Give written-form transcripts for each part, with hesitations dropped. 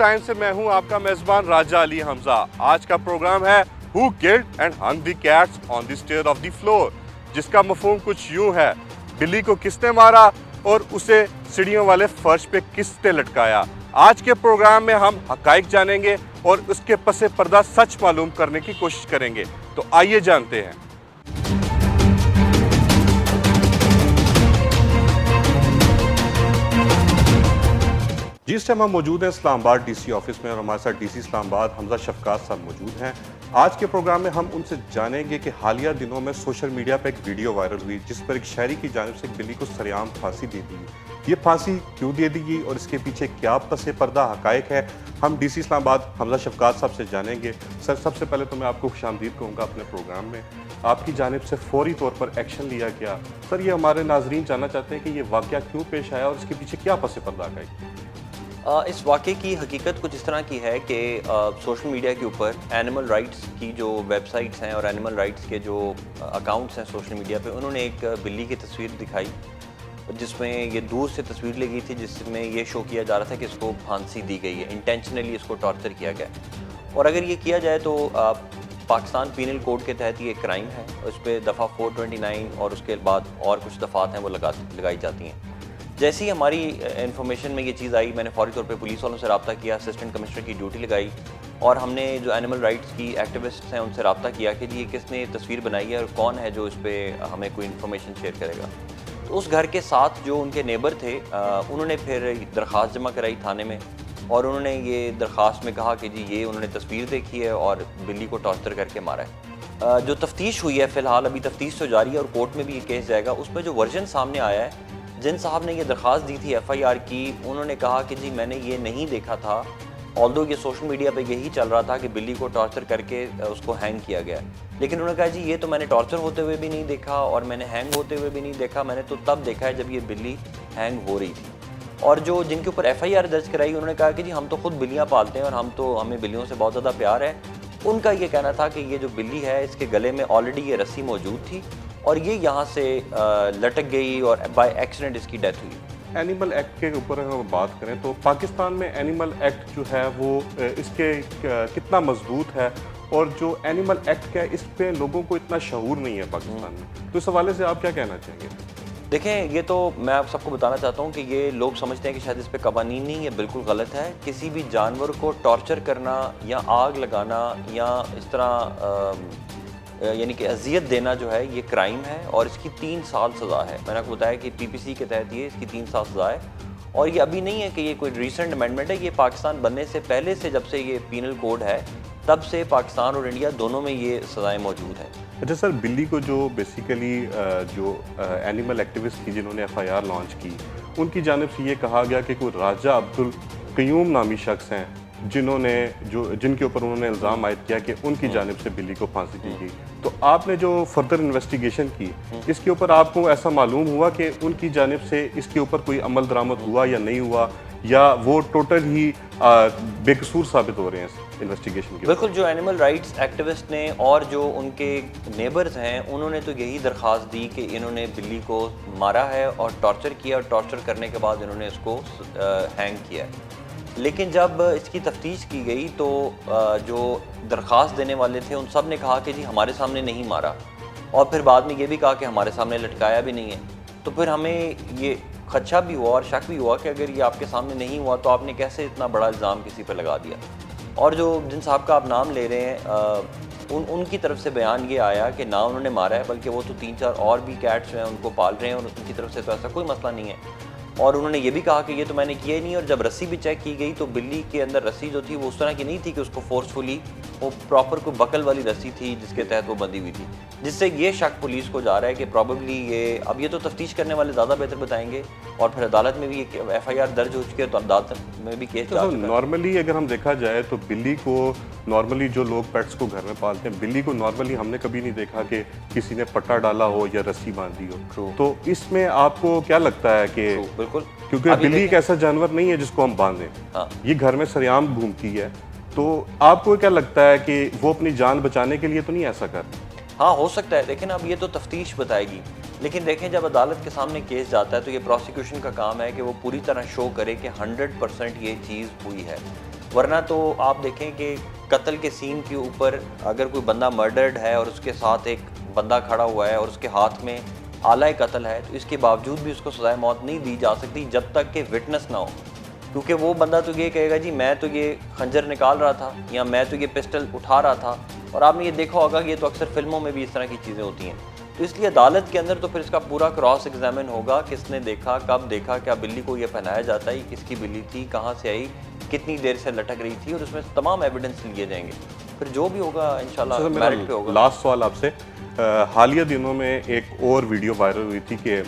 Time سے میں ہوں آپ کا میزبان راجہ علی حمزہ. آج کا پروگرام ہے Who Killed and Hung the Cats on the Stair of the Floor, جس کا مفہوم کچھ یوں ہے: بلی کو کس نے مارا اور اسے سیڑھیوں والے فرش پہ کس نے لٹکایا. آج کے پروگرام میں ہم حقائق جانیں گے اور اس کے پس پردہ سچ معلوم کرنے کی کوشش کریں گے. تو آئیے جانتے ہیں. جی اس ٹائم ہم موجود ہیں اسلام آباد ڈی سی آفس میں، اور ہمارے ساتھ ڈی سی اسلام آباد حمزہ شفقات صاحب موجود ہیں. آج کے پروگرام میں ہم ان سے جانیں گے کہ حالیہ دنوں میں سوشل میڈیا پہ ایک ویڈیو وائرل ہوئی جس پر ایک شہری کی جانب سے ایک بلی کو سرعام پھانسی دے دی. یہ پھانسی کیوں دے دی گئی اور اس کے پیچھے کیا پس پردہ حقائق ہے، ہم ڈی سی اسلام آباد حمزہ شفقات صاحب سے جانیں گے. سر سب سے پہلے تو میں آپ کو خوش آمدید کہوں گا اپنے پروگرام میں. آپ کی جانب سے فوری طور پر ایکشن لیا گیا. سر یہ ہمارے ناظرین جاننا چاہتے ہیں کہ یہ واقعہ کیوں پیش آیا اور اس کے پیچھے کیا پس پردہ حقائق؟ اس واقعے کی حقیقت کچھ اس طرح کی ہے کہ سوشل میڈیا کے اوپر اینیمل رائٹس کی جو ویب سائٹس ہیں اور اینیمل رائٹس کے جو اکاؤنٹس ہیں سوشل میڈیا پہ، انہوں نے ایک بلی کی تصویر دکھائی جس میں یہ دور سے تصویر لی گئی تھی، جس میں یہ شو کیا جا رہا تھا کہ اس کو پھانسی دی گئی ہے، انٹینشنلی اس کو ٹارچر کیا گیا. اور اگر یہ کیا جائے تو پاکستان پینل کوڈ کے تحت یہ کرائم ہے. اس پہ دفعہ 429 اور اس کے بعد اور کچھ دفعات ہیں وہ لگائی جاتی ہیں. جیسی ہماری انفارمیشن میں یہ چیز آئی، میں نے فوری طور پہ پولیس والوں سے رابطہ کیا، اسسٹنٹ کمشنر کی ڈیوٹی لگائی، اور ہم نے جو اینیمل رائٹس کی ایکٹیوسٹس ہیں ان سے رابطہ کیا کہ جی یہ کس نے تصویر بنائی ہے اور کون ہے جو اس پہ ہمیں کوئی انفارمیشن شیئر کرے گا. تو اس گھر کے ساتھ جو ان کے نیبر تھے انہوں نے پھر درخواست جمع کرائی تھانے میں، اور انہوں نے یہ درخواست میں کہا کہ جی یہ انہوں نے تصویر دیکھی ہے اور بلی کو ٹارچر کر کے مارا ہے. جو تفتیش ہوئی ہے فی الحال ابھی تفتیش تو جاری ہے اور کورٹ میں بھی یہ کیس جائے گا. اس پہ جو ورژن سامنے آیا ہے، جن صاحب نے یہ درخواست دی تھی ایف آئی آر کی، انہوں نے کہا کہ جی میں نے یہ نہیں دیکھا تھا، آلدو یہ سوشل میڈیا پہ یہی چل رہا تھا کہ بلی کو ٹارچر کر کے اس کو ہینگ کیا گیا، لیکن انہوں نے کہا جی یہ تو میں نے ٹارچر ہوتے ہوئے بھی نہیں دیکھا اور میں نے ہینگ ہوتے ہوئے بھی نہیں دیکھا، میں نے تو تب دیکھا ہے جب یہ بلی ہینگ ہو رہی تھی. اور جو جن کے اوپر ایف آئی آر درج کرائی، انہوں نے کہا کہ جی ہم تو خود بلیاں پالتے ہیں اور ہمیں بلیوں سے بہت زیادہ پیار ہے. ان کا یہ کہنا تھا کہ یہ جو بلی ہے اس کے گلے میں آلریڈی یہ رسی موجود تھی اور یہ یہاں سے لٹک گئی اور بائی ایکسیڈنٹ اس کی ڈیتھ ہوئی. اینیمل ایکٹ کے اوپر اگر ہم بات کریں تو پاکستان میں اینیمل ایکٹ جو ہے وہ اس کے کتنا مضبوط ہے، اور جو اینیمل ایکٹ ہے اس پہ لوگوں کو اتنا شعور نہیں ہے پاکستان میں، تو اس حوالے سے آپ کیا کہنا چاہیں گے؟ دیکھیں یہ تو میں آپ سب کو بتانا چاہتا ہوں کہ یہ لوگ سمجھتے ہیں کہ شاید اس پہ قوانین نہیں، یہ بالکل غلط ہے. کسی بھی جانور کو ٹارچر کرنا یا آگ لگانا یا اس طرح یعنی کہ اذیت دینا جو ہے یہ کرائم ہے، اور اس کی 3 سال سزا ہے. میں نے آپ کو بتایا کہ پی پی سی کے تحت اس کی 3 سال سزا ہے، اور یہ ابھی نہیں ہے کہ یہ کوئی ریسنٹ امینڈمنٹ ہے، یہ پاکستان بننے سے پہلے سے جب سے یہ پینل کوڈ ہے تب سے پاکستان اور انڈیا دونوں میں یہ سزائیں موجود ہیں. اچھا سر، بلی کو جو بیسیکلی جو اینیمل ایکٹیوسٹ تھی جنہوں نے ایف آئی آر لانچ کی، ان کی جانب سے یہ کہا گیا کہ کوئی راجہ عبدالقیوم نامی شخص ہیں جن کے اوپر انہوں نے الزام عائد کیا کہ ان کی جانب سے بلی کو پھانسی دی گئی. تو آپ نے جو فردر انویسٹیگیشن کی، اس کے اوپر آپ کو ایسا معلوم ہوا کہ ان کی جانب سے اس کے اوپر کوئی عمل درآمد ہوا یا نہیں ہوا، یا وہ ٹوٹل ہی بے قصور ثابت ہو رہے ہیں انویسٹیگیشن کے؟ بالکل، جو اینیمل رائٹس ایکٹیوسٹ نے اور جو ان کے نیبرز ہیں انہوں نے تو یہی درخواست دی کہ انہوں نے بلی کو مارا ہے اور ٹارچر کیا، اور ٹارچر کرنے کے بعد انہوں نے اس کو ہینگ کیا. لیکن جب اس کی تفتیش کی گئی تو جو درخواست دینے والے تھے ان سب نے کہا کہ جی ہمارے سامنے نہیں مارا، اور پھر بعد میں یہ بھی کہا کہ ہمارے سامنے لٹکایا بھی نہیں ہے. تو پھر ہمیں یہ خدشہ بھی ہوا اور شک بھی ہوا کہ اگر یہ آپ کے سامنے نہیں ہوا تو آپ نے کیسے اتنا بڑا الزام کسی پہ لگا دیا. اور جو جن صاحب کا آپ نام لے رہے ہیں ان کی طرف سے بیان یہ آیا کہ نہ انہوں نے مارا ہے، بلکہ وہ تو 3-4 اور بھی کیٹس ہیں ان کو پال رہے ہیں، اور ان کی طرف سے تو ایسا کوئی مسئلہ نہیں ہے. اور انہوں نے یہ بھی کہا کہ یہ تو میں نے کیا ہی نہیں. اور جب رسی بھی چیک کی گئی تو بلی کے اندر رسی جو تھی وہ اس طرح کی نہیں تھی کہ اس کو فورسفلی، وہ پراپر کوئی بکل والی رسی تھی جس کے تحت وہ بندھی ہوئی تھی، جس سے یہ شک پولیس کو جا رہا ہے کہ پرابیبلی اب یہ تو تفتیش کرنے والے زیادہ بہتر بتائیں گے، اور پھر عدالت میں بھی ایف آئی آر درج ہو چکی ہے تو عدالت میں بھی کیس جا چکا ہے. نارملی اگر ہم دیکھا جائے تو بلی کو نارملی جو لوگ پیٹس کو گھر میں پالتے ہیں، بلی کو نارملی ہم نے کبھی نہیں دیکھا کہ کسی نے پٹا ڈالا ہو یا رسی باندھی ہو. تو اس میں آپ کو کیا لگتا ہے کہ بالکل، کیونکہ بلی ایک ایسا جانور نہیں ہے جس کو ہم باندھیں، یہ گھر میں سریعام گھومتی ہے، تو آپ کو کیا لگتا ہے کہ وہ اپنی جان بچانے کے لیے تو نہیں ایسا کر؟ ہاں ہو سکتا ہے، لیکن اب یہ تو تفتیش بتائے گی. لیکن دیکھیں جب عدالت کے سامنے کیس جاتا ہے تو یہ پروسیکیوشن کا کام ہے کہ وہ پوری طرح شو کرے کہ 100% یہ چیز ہوئی ہے. ورنہ تو آپ دیکھیں کہ قتل کے سین کے اوپر اگر کوئی بندہ مرڈرڈ ہے اور اس کے ساتھ ایک بندہ کھڑا ہوا ہے اور اس کے ہاتھ میں آلہ قتل ہے، تو اس کے باوجود بھی اس کو سزائے موت نہیں دی جا سکتی جب تک کہ وٹنس نہ ہو. کیونکہ وہ بندہ تو یہ کہے گا جی میں تو یہ خنجر نکال رہا تھا یا میں تو یہ پسٹل اٹھا رہا تھا. اور آپ نے یہ دیکھا ہوگا کہ یہ تو اکثر فلموں میں بھی اس طرح کی چیزیں ہوتی ہیں. تو اس لیے عدالت کے اندر تو پھر اس کا پورا کراس ایگزامن ہوگا، کس نے دیکھا، کب دیکھا، کیا بلی کو یہ پہنایا جاتا ہے، کس کی بلی تھی، کہاں سے آئی، کتنی دیر سے لٹک رہی تھی، اور اس میں تمام ایویڈنس لیے جائیں گے. پھر جو بھی ہوگا انشاءاللہ میرٹ پہ ہوگا. لاسٹ سوال آپ سے، حالیہ دنوں میں ایک اور ویڈیو وائرل ہوئی تھی کہ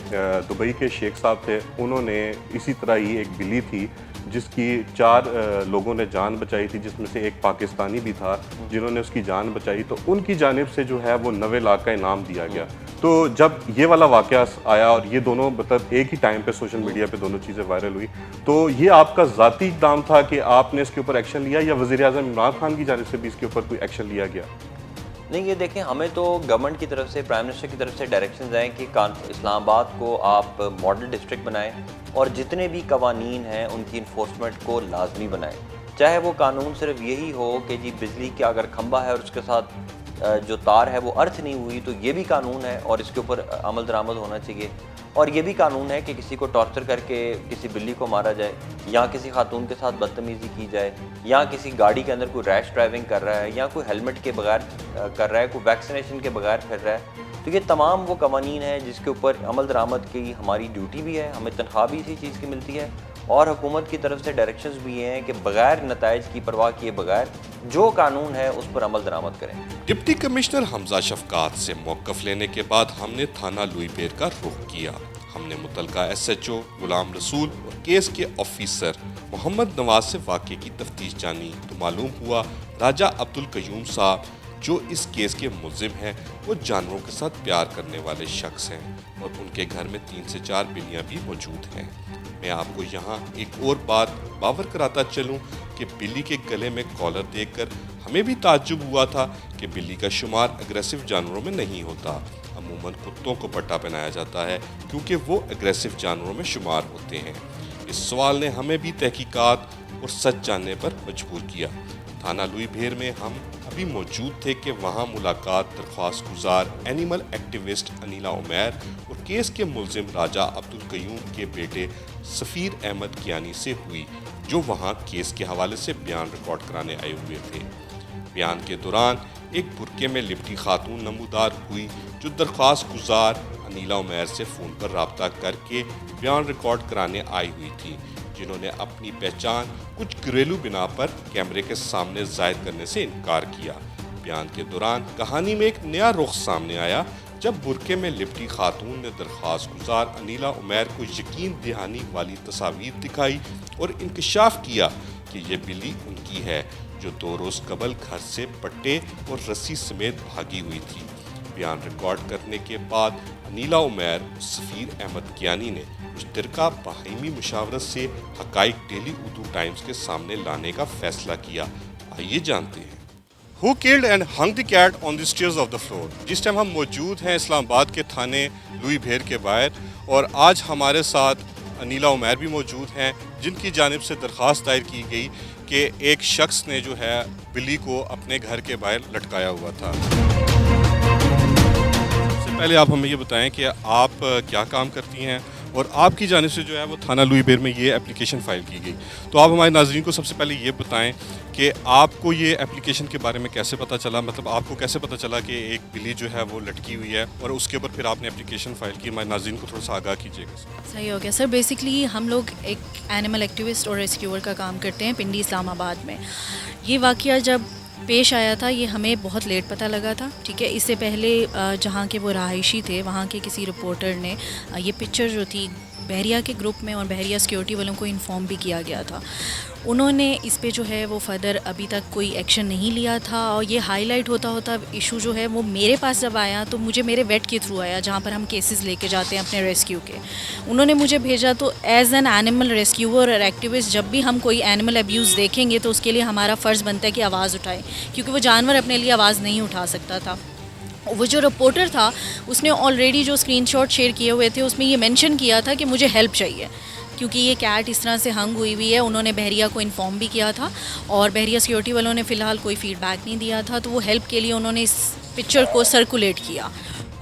دبئی کے شیخ صاحب تھے، انہوں نے اسی طرح ہی ایک بلی تھی جس کی 4 لوگوں نے جان بچائی تھی، جس میں سے ایک پاکستانی بھی تھا جنہوں نے اس کی جان بچائی، تو ان کی جانب سے جو ہے وہ 9 لاکھ کا انعام دیا گیا. تو جب یہ والا واقعہ آیا اور یہ دونوں مطلب ایک ہی ٹائم پہ سوشل میڈیا پہ دونوں چیزیں وائرل ہوئی، تو یہ آپ کا ذاتی اقدام تھا کہ آپ نے اس کے اوپر ایکشن لیا یا وزیر اعظم عمران خان کی جانب سے بھی اس کے اوپر کوئی ایکشن لیا گیا؟ نہیں، یہ دیکھیں ہمیں تو گورنمنٹ کی طرف سے، پرائم منسٹر کی طرف سے ڈائریکشنز آئیں کہ اسلام آباد کو آپ ماڈل ڈسٹرکٹ بنائیں اور جتنے بھی قوانین ہیں ان کی انفورسمنٹ کو لازمی بنائیں. چاہے وہ قانون صرف یہی ہو کہ جی بجلی کا اگر کھمبا ہے اور اس کے ساتھ جو تار ہے وہ ارتھ نہیں ہوئی تو یہ بھی قانون ہے اور اس کے اوپر عمل درآمد ہونا چاہیے. اور یہ بھی قانون ہے کہ کسی کو ٹارچر کر کے کسی بلی کو مارا جائے یا کسی خاتون کے ساتھ بدتمیزی کی جائے یا کسی گاڑی کے اندر کوئی ریش ڈرائیونگ کر رہا ہے یا کوئی ہیلمٹ کے بغیر کر رہا ہے، کوئی ویکسینیشن کے بغیر پھر رہا ہے، تو یہ تمام وہ قوانین ہیں جس کے اوپر عمل درآمد کی ہماری ڈیوٹی بھی ہے. ہمیں تنخواہ بھی اسی چیز کی ملتی ہے اور حکومت کی طرف سے ڈائریکشنز بھی ہیں کہ بغیر نتائج کی پرواہ کیے بغیر جو قانون ہے اس پر عمل درآمد کریں. ڈپٹی کمشنر حمزہ شفقات سے موقف لینے کے بعد ہم نے تھانہ لوئی بیر کا رخ کیا. ہم نے متعلقہ ایس ایچ او غلام رسول اور کیس کے آفیسر محمد نواز سے واقعے کی تفتیش جانی تو معلوم ہوا راجہ عبدالقیوم صاحب جو اس کیس کے ملزم ہیں وہ جانوروں کے ساتھ پیار کرنے والے شخص ہیں اور ان کے گھر میں 3 سے 4 بلیاں بھی موجود ہیں. میں آپ کو یہاں ایک اور بات باور کراتا چلوں کہ بلی کے گلے میں کالر دیکھ کر ہمیں بھی تعجب ہوا تھا کہ بلی کا شمار اگریسو جانوروں میں نہیں ہوتا. عموماً کتوں کو پٹا پہنایا جاتا ہے کیونکہ وہ اگریسو جانوروں میں شمار ہوتے ہیں. اس سوال نے ہمیں بھی تحقیقات اور سچ جاننے پر مجبور کیا. تھانہ لوئی بھیر میں ہم ابھی موجود تھے کہ وہاں ملاقات درخواست گزار اینیمل ایکٹیوسٹ انیلا عمیر اور کیس کے ملزم راجہ عبدالقیوم کے بیٹے سفیر احمد کیانی سے ہوئی جو وہاں کیس کے حوالے سے بیان ریکارڈ کرانے آئے ہوئے تھے. بیان کے دوران ایک برقعے میں لپٹی خاتون نمودار ہوئی جو درخواست گزار انیلا عمیر سے فون پر رابطہ کر کے بیان ریکارڈ کرانے آئی ہوئی تھی، جنہوں نے اپنی پہچان کچھ گھریلو بنا پر کیمرے کے سامنے ظاہر کرنے سے انکار کیا. بیان کے دوران کہانی میں ایک نیا رخ سامنے آیا جب برقعے میں لپٹی خاتون نے درخواست گزار انیلا عمیر کو یقین دہانی والی تصاویر دکھائی اور انکشاف کیا کہ یہ بلی ان کی ہے جو 2 روز قبل گھر سے پٹے اور رسی سمیت بھاگی ہوئی تھی. بیان ریکارڈ کرنے کے بعد انیلا عمیر اور سفیر احمد کیانی نے مشترکہ باہمی مشاورت سے حقائق ڈیلی اردو ٹائمز کے سامنے لانے کا فیصلہ کیا. آئیے جانتے ہیں. Who killed and hung the cat on the stairs of the floor؟ جس ٹائم ہم موجود ہیں اسلام آباد کے تھانے لوئی بھیر کے باہر اور آج ہمارے ساتھ انیلا عمیر بھی موجود ہیں جن کی جانب سے درخواست دائر کی گئی کہ ایک شخص نے جو ہے بلی کو اپنے گھر کے باہر لٹکایا ہوا تھا. سب سے پہلے آپ ہمیں یہ بتائیں کہ آپ کیا کام کرتی ہیں اور آپ کی جانب سے جو ہے وہ تھانہ لوئی بیر میں یہ اپلیکیشن فائل کی گئی. تو آپ ہمارے ناظرین کو سب سے پہلے یہ بتائیں کہ آپ کو یہ اپلیکیشن کے بارے میں کیسے پتہ چلا، مطلب آپ کو کیسے پتہ چلا کہ ایک بلی جو ہے وہ لٹکی ہوئی ہے اور اس کے اوپر پھر آپ نے اپلیکیشن فائل کی. ہمارے ناظرین کو تھوڑا سا آگاہ کیجیے گا. صحیح ہو گیا سر. بیسکلی ہم لوگ ایک اینیمل ایکٹیوسٹ اور ریسکیور کا کام کرتے ہیں پنڈی اسلام آباد میں. یہ واقعہ جب پیش آیا تھا یہ ہمیں بہت لیٹ پتہ لگا تھا، ٹھیک ہے. اس سے پہلے جہاں کے وہ رہائشی تھے وہاں کے کسی رپورٹر نے یہ پکچر جو تھی بحریہ کے گروپ میں اور بحریہ سیکیورٹی والوں کو انفارم بھی کیا گیا تھا. انہوں نے اس پہ جو ہے وہ فردر ابھی تک کوئی ایکشن نہیں لیا تھا اور یہ ہائی لائٹ ہوتا ہوتا ایشو جو ہے وہ میرے پاس جب آیا تو مجھے میرے ویٹ کے تھرو آیا جہاں پر ہم کیسز لے کے جاتے ہیں اپنے ریسکیو کے. انہوں نے مجھے بھیجا تو ایز این اینیمل ریسکیور اور ایکٹیوسٹ جب بھی ہم کوئی اینیمل ابیوز دیکھیں گے تو اس کے لیے ہمارا فرض بنتا ہے کہ آواز اٹھائیں کیونکہ وہ جانور اپنے لیے آواز نہیں اٹھا سکتا تھا. وہ جو رپورٹر تھا اس نے آلریڈی جو اسکرین شاٹ شیئر کیے ہوئے تھے اس میں یہ مینشن کیا تھا کہ مجھے ہیلپ چاہیے. کیونکہ یہ کیٹ اس طرح سے ہنگ ہوئی ہوئی ہے. انہوں نے بحریہ کو انفارم بھی کیا تھا اور بحریہ سیکورٹی والوں نے فی الحال کوئی فیڈ بیک نہیں دیا تھا, تو وہ ہیلپ کے لیے انہوں نے اس پکچر کو سرکولیٹ کیا.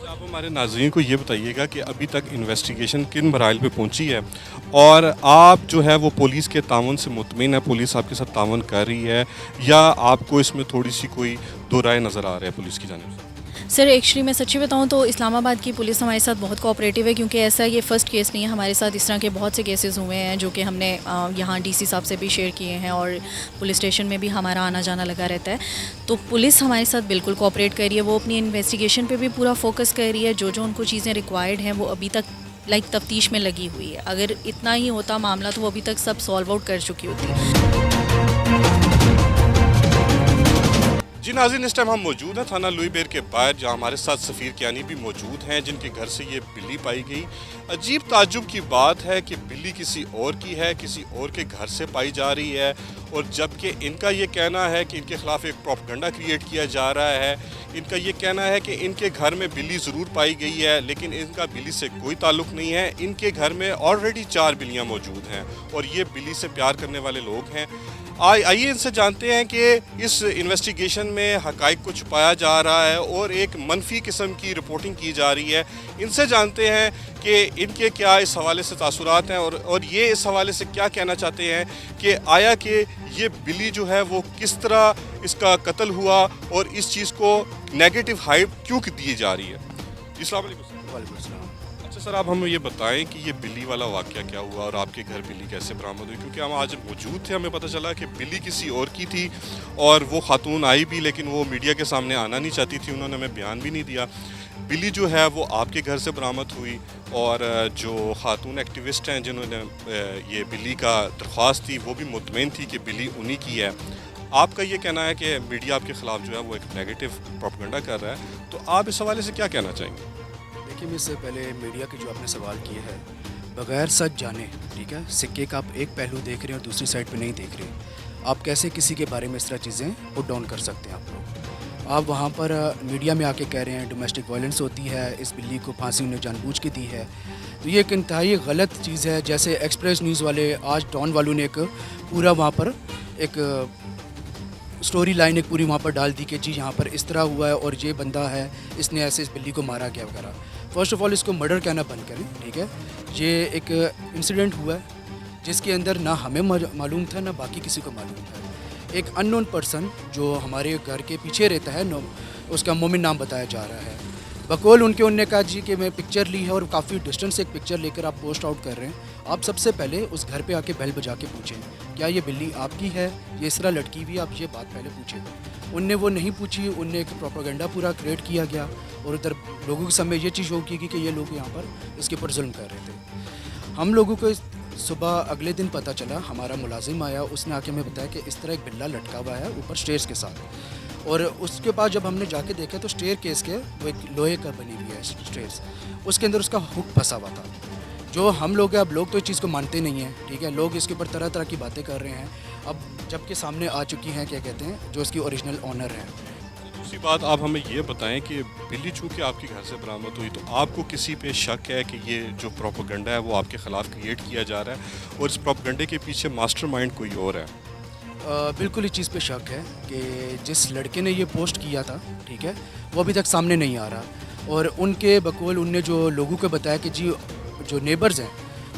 آپ ہمارے ناظرین کو یہ بتائیے گا کہ ابھی تک انویسٹیگیشن کن مراحل پہ پہنچی ہے, اور آپ جو ہے وہ پولیس کے تعاون سے مطمئن ہے, پولیس آپ کے ساتھ تعاون کر رہی ہے, یا آپ کو اس میں تھوڑی سی کوئی دو رائے نظر آ رہا ہے پولیس کی جانب سے؟ سر ایکچولی میں سچی بتاؤں تو اسلام آباد کی پولیس ہمارے ساتھ بہت کوآپریٹیو ہے, کیونکہ ایسا یہ فرسٹ کیس نہیں ہے. ہمارے ساتھ اس طرح کے بہت سے کیسز ہوئے ہیں جو کہ ہم نے یہاں ڈی سی صاحب سے بھی شیئر کیے ہیں, اور پولیس اسٹیشن میں بھی ہمارا آنا جانا لگا رہتا ہے. تو پولیس ہمارے ساتھ بالکل کوآپریٹ کر رہی ہے, وہ اپنی انویسٹیگیشن پہ بھی پورا فوکس کر رہی ہے. جو ان کو چیزیں ریکوائرڈ ہیں وہ ابھی تک تفتیش میں لگی ہوئی ہے. اگر اتنا ہی ہوتا معاملہ تو وہ ابھی تک سب سالو آؤٹ کر چکی ہوتی. جی ناظرین, اس ٹائم ہم موجود ہیں تھانہ لوئی بیر کے باہر, جہاں ہمارے ساتھ سفیر کیانی بھی موجود ہیں, جن کے گھر سے یہ بلی پائی گئی. عجیب تعجب کی بات ہے کہ بلی کسی اور کی ہے, کسی اور کے گھر سے پائی جا رہی ہے, اور جبکہ ان کا یہ کہنا ہے کہ ان کے خلاف ایک پروپیگنڈا کریٹ کیا جا رہا ہے. ان کا یہ کہنا ہے کہ ان کے گھر میں بلی ضرور پائی گئی ہے, لیکن ان کا بلی سے کوئی تعلق نہیں ہے. ان کے گھر میں آلریڈی 4 بلیاں موجود ہیں, اور یہ بلی سے پیار کرنے والے لوگ ہیں. آئیے ان سے جانتے ہیں کہ اس انویسٹیگیشن میں حقائق کو چھپایا جا رہا ہے اور ایک منفی قسم کی رپورٹنگ کی جا رہی ہے. ان سے جانتے ہیں کہ ان کے کیا اس حوالے سے تاثرات ہیں, اور یہ اس حوالے سے کیا کہنا چاہتے ہیں کہ آیا کہ یہ بلی جو ہے وہ کس طرح اس کا قتل ہوا, اور اس چیز کو نیگیٹو ہائپ کیوں دی جا رہی ہے. جی السلام علیکم. وعلیکم السلام. اچھا سر, آپ ہمیں یہ بتائیں کہ یہ بلی والا واقعہ کیا ہوا, اور آپ کے گھر بلی کیسے برآمد ہوئی؟ کیونکہ ہم آج موجود تھے, ہمیں پتہ چلا کہ بلی کسی اور کی تھی, اور وہ خاتون آئی بھی, لیکن وہ میڈیا کے سامنے آنا نہیں چاہتی تھی, انہوں نے ہمیں بیان بھی نہیں دیا. بلی جو ہے وہ آپ کے گھر سے برآمد ہوئی, اور جو خاتون ایکٹیوسٹ ہیں جنہوں نے یہ بلی کا درخواست دی, وہ بھی مطمئن تھی کہ بلی انہی کی ہے. آپ کا یہ کہنا ہے کہ میڈیا آپ کے خلاف جو ہے وہ ایک نیگیٹو پروپیگنڈا کر رہا ہے, تو آپ اس حوالے سے کیا کہنا چاہیں گے؟ دیکھیے, میں اس سے پہلے میڈیا کے جو آپ نے سوال کیے ہیں, بغیر سچ جانے, ٹھیک ہے, سکے کا آپ ایک پہلو دیکھ رہے ہیں اور دوسری سائڈ پہ نہیں دیکھ رہے. آپ کیسے کسی کے بارے میں اس طرح چیزیں پٹ ڈاؤن کر سکتے ہیں؟ آپ وہاں پر میڈیا میں آ کے کہہ رہے ہیں ڈومیسٹک وائلنس ہوتی ہے, اس بلی کو پھانسی انہیں جان بوجھ کے دی ہے. تو یہ ایک انتہائی غلط چیز ہے. جیسے ایکسپریس نیوز والے, آج ڈان والوں نے ایک پورا وہاں پر ایک اسٹوری لائن ایک پوری وہاں پر ڈال دی کہ جی یہاں پر اس طرح ہوا ہے, اور یہ بندہ ہے, اس نے ایسے اس بلی کو مارا گیا وغیرہ. فرسٹ آف آل اس کو مرڈر کہنا بند کریں, ٹھیک ہے. یہ ایک انسیڈنٹ ہوا ہے جس کے اندر نہ ہمیں معلوم تھا, نہ باقی کسی کو معلوم تھا. ایک ان نون پرسن جو ہمارے گھر کے پیچھے رہتا ہے, اس کا مومن نام بتایا جا رہا ہے. بقول انہوں نے کہا جی کہ میں پکچر لی ہے, اور کافی ڈسٹینس سے ایک پکچر لے کر آپ پوسٹ آؤٹ کر رہے ہیں. آپ سب سے پہلے اس گھر پہ آ کے بیل بجا کے پوچھیں کیا یہ بلی آپ کی ہے, یہ اس طرح لٹکی ہوئی, آپ یہ بات پہلے پوچھیں. ان نے وہ نہیں پوچھی, ان نے ایک پروپیگنڈا پورا کریٹ کیا گیا, اور ادھر لوگوں کے سامنے یہ چیز ہو کی کہ یہ لوگ یہاں پر اس کے اوپر ظلم کر رہے تھے. ہم لوگوں کو صبح اگلے دن پتہ چلا, ہمارا ملازم آیا, اس نے آ کے ہمیں بتایا کہ اس طرح ایک بلا لٹکا ہوا ہے اوپر اسٹیئرس کے ساتھ. اور اس کے بعد جب ہم نے جا کے دیکھا تو اسٹیئر کیس کے وہ ایک لوہے کا بنی ہوئی ہے اسٹیئرس, اس کے اندر اس کا ہک پھنسا ہوا تھا. جو ہم لوگ ہیں, اب لوگ تو اس چیز کو مانتے نہیں ہیں, ٹھیک ہے, لوگ اس کے اوپر طرح طرح کی باتیں کر رہے ہیں. اب جب کہ سامنے آ چکی ہیں, کیا کہتے ہیں, جو اس کی اوریجنل آنر ہے. دوسری بات, آپ ہمیں یہ بتائیں کہ بلی چونکہ آپ کے گھر سے برآمد ہوئی, تو آپ کو کسی پہ شک ہے کہ یہ جو پروپیگنڈا ہے وہ آپ کے خلاف کریٹ کیا جا رہا ہے, اور اس پروپیگنڈے کے پیچھے ماسٹر مائنڈ کوئی اور ہے؟ بالکل اس چیز پہ شک ہے کہ جس لڑکے نے یہ پوسٹ کیا تھا, ٹھیک ہے, وہ ابھی تک سامنے نہیں آ رہا. اور ان کے بقول ان نے جو لوگوں کو بتایا کہ جی جو نیبرز ہیں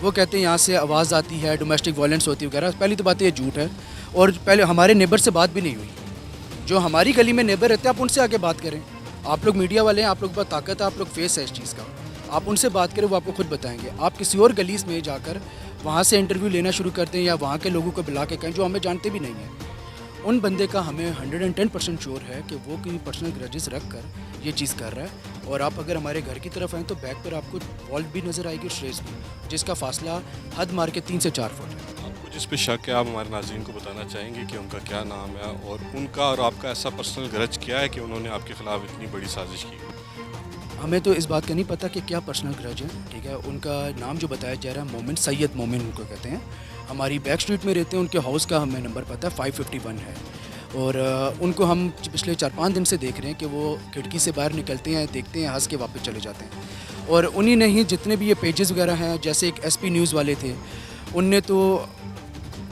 وہ کہتے ہیں یہاں سے آواز آتی ہے, ڈومیسٹک وائلنس ہوتی ہے وغیرہ. پہلی تو بات یہ جھوٹ ہے, اور پہلے ہمارے نیبر سے بات بھی نہیں ہوئی. جو ہماری گلی میں نیبر رہتے ہیں آپ ان سے آ کے بات کریں. آپ لوگ میڈیا والے ہیں, آپ لوگ کے پاس طاقت ہے, آپ لوگ فیس ہے اس چیز کا, آپ ان سے بات کریں, وہ آپ کو خود بتائیں گے. آپ کسی اور گلیز میں جا کر وہاں سے انٹرویو لینا شروع کر دیں, یا وہاں کے لوگوں کو بلا کے کہیں جو ہمیں جانتے بھی نہیں ہیں. ان بندے کا ہمیں 110% شور ہے کہ وہ کوئی پرسنل گرجز رکھ کر یہ چیز کر رہا ہے. اور آپ اگر ہمارے گھر کی طرف آئیں تو بیک پر آپ کو وال بھی نظر آئے گی, اسٹریس بھی, جس کا فاصلہ حد مار کے 3 سے 4 فٹ ہے. آپ کو جس پہ شک ہے, آپ ہمارے ناظرین کو بتانا چاہیں گے کہ ان کا کیا نام ہے, اور ان کا اور آپ کا ایسا پرسنل گرج کیا ہے کہ انہوں نے آپ کے خلاف اتنی بڑی سازش کی؟ ہمیں تو اس بات کا نہیں پتہ کہ کیا پرسنل گرج ہے, ٹھیک ہے. ان کا نام جو بتایا جا رہا ہے مومن, سید مومن ان کو کہتے ہیں. ہماری بیک اسٹریٹ میں رہتے ہیں, ان کے ہاؤس کا ہمیں نمبر پتہ ہے 551 ہے. اور ان کو ہم پچھلے 4-5 دن سے دیکھ رہے ہیں کہ وہ کھڑکی سے باہر نکلتے ہیں, دیکھتے ہیں, ہنس کے واپس چلے جاتے ہیں. اور انہی نے ہی جتنے بھی یہ پیجز وغیرہ ہیں, جیسے ایک ایس پی نیوز والے تھے, ان نے تو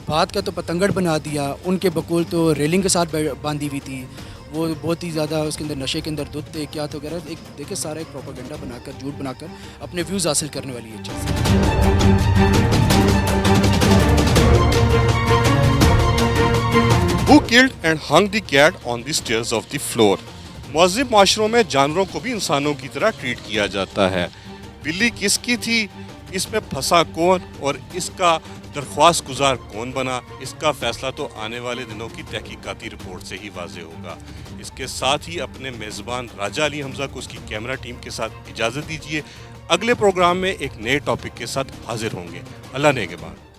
بات کا تو پتنگڑ بنا دیا، ان کے بقول تو ریلنگ کے ساتھ باندھی ہوئی تھی، وہ بہت ہی زیادہ اس کے اندر نشے کے اندر دودھ تھے کیا تو وغیرہ، ایک دیکھیں سارا ایک پروپیگنڈا بنا کر جھوٹ بنا کر اپنے ویوز حاصل کرنے والی یہ چیز ہے۔ Who killed and hung the cat on the stairs of the floor؟ مہذب معاشروں میں جانوروں کو بھی انسانوں کی طرح ٹریٹ کیا جاتا ہے۔ بلی کس کی تھی، اس میں پھنسا کون اور اس کا درخواست گزار کون بنا، اس کا فیصلہ تو آنے والے دنوں کی تحقیقاتی رپورٹ سے ہی واضح ہوگا۔ اس کے ساتھ ہی اپنے میزبان راجہ علی حمزہ کو اس کی کیمرہ ٹیم کے ساتھ اجازت دیجیے۔ اگلے پروگرام میں ایک نئے ٹاپک کے ساتھ حاضر ہوں گے۔ اللہ نگہبان۔